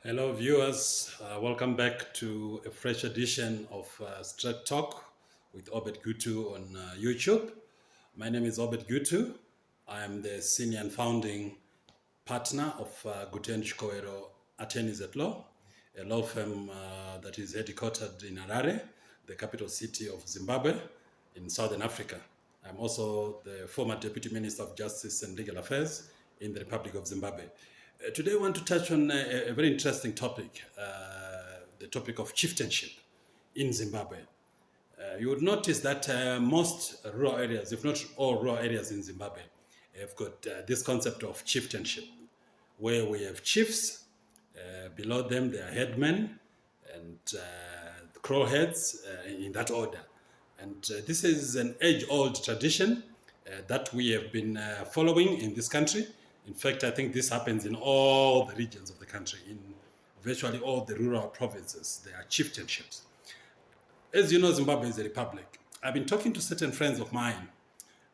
Hello viewers, welcome back to a fresh edition of Straight Talk with Obert Gutu on YouTube. My name is Obert Gutu. I am the senior and founding partner of Gutu and Chikoero Attorneys at Law, a law firm that is headquartered in Harare, the capital city of Zimbabwe in Southern Africa. I'm also the former Deputy Minister of Justice and Legal Affairs in the Republic of Zimbabwe. Today I want to touch on a very interesting topic, the topic of chieftainship in Zimbabwe. You would notice that most rural areas, if not all rural areas in Zimbabwe, have got this concept of chieftainship, where we have chiefs, below them there are headmen and crowheads in that order. And this is an age-old tradition that we have been following in this country. In fact, I think this happens in all the regions of the country, in virtually all the rural provinces. There are chieftainships. As you know, Zimbabwe is a republic. I've been talking to certain friends of mine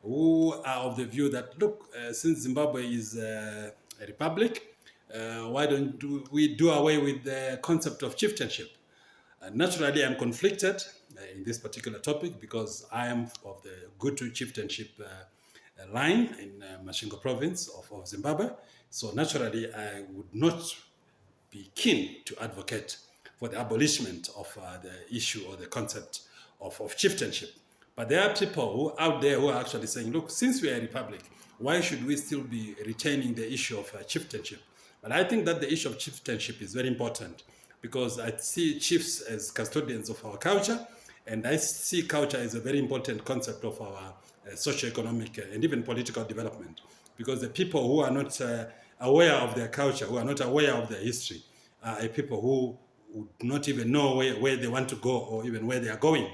who are of the view that, look, since Zimbabwe is a republic, why don't we do away with the concept of chieftainship? Naturally, I'm conflicted in this particular topic because I am of the Gutu chieftainship line in Masvingo province of Zimbabwe. So naturally, I would not be keen to advocate for the abolishment of the issue or the concept of chieftainship. But there are people who out there who are actually saying, look, since we are a republic, why should we still be retaining the issue of chieftainship? But I think that the issue of chieftainship is very important because I see chiefs as custodians of our culture, and I see culture as a very important concept of our socio-economic and even political development, because the people who are not aware of their culture, who are not aware of their history, are people who would not even know where they want to go or even where they are going.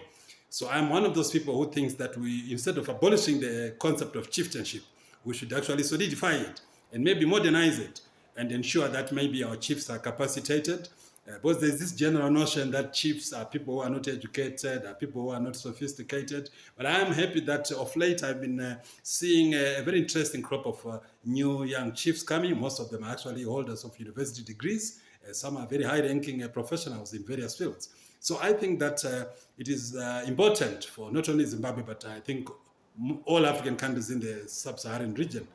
So I'm one of those people who thinks that we, instead of abolishing the concept of chieftainship, we should actually solidify it and maybe modernize it and ensure that maybe our chiefs are capacitated. Because there's this general notion that chiefs are people who are not educated, are people who are not sophisticated. But I am happy that of late I've been seeing a very interesting crop of new young chiefs coming. Most of them are actually holders of university degrees. Some are very high-ranking professionals in various fields. So I think that it is important for not only Zimbabwe, but I think all African countries in the sub-Saharan region,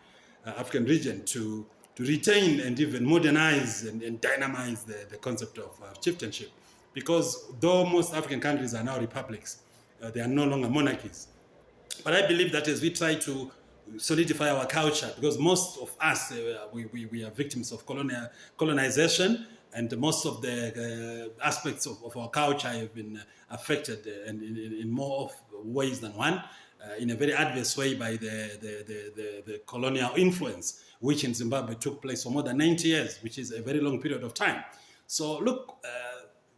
African region, to retain and even modernize and dynamize the concept of chieftainship. Because though most African countries are now republics, they are no longer monarchies. But I believe that as we try to solidify our culture, because most of us, we are victims of colonization, and most of the aspects of our culture have been affected in more of ways than one, in a very adverse way by the colonial influence, which in Zimbabwe took place for more than 90 years, which is a very long period of time. So look,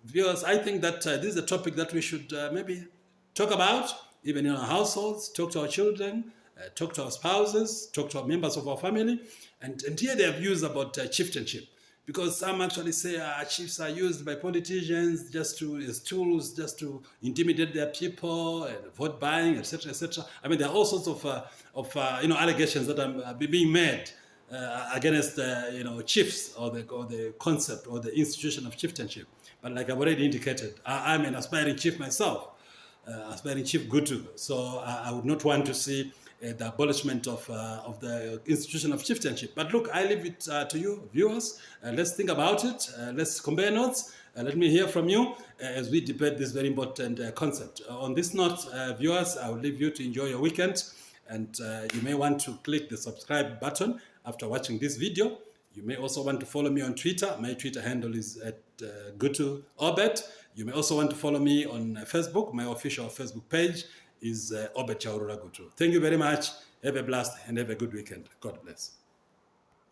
viewers, I think that this is a topic that we should maybe talk about, even in our households, talk to our children, talk to our spouses, talk to our members of our family, and hear their views about chieftainship. Because some actually say chiefs are used by politicians as tools just to intimidate their people, and vote buying, etc., etc. I mean, there are all sorts of allegations that are being made against chiefs or the concept or the institution of chieftainship. But like I've already indicated, I'm an aspiring chief myself, aspiring Chief Gutu. So I would not want to see the abolishment of the institution of chieftainship. But look, I leave it to you, viewers. Let's think about it. Let's compare notes. Let me hear from you as we debate this very important concept. On this note, viewers, I will leave you to enjoy your weekend. And you may want to click the subscribe button after watching this video. You may also want to follow me on Twitter. My Twitter handle is at Gutu Obert. You may also want to follow me on Facebook. My official Facebook page is Obert Gutu. Thank you very much. Have a blessed and have a good weekend. God bless.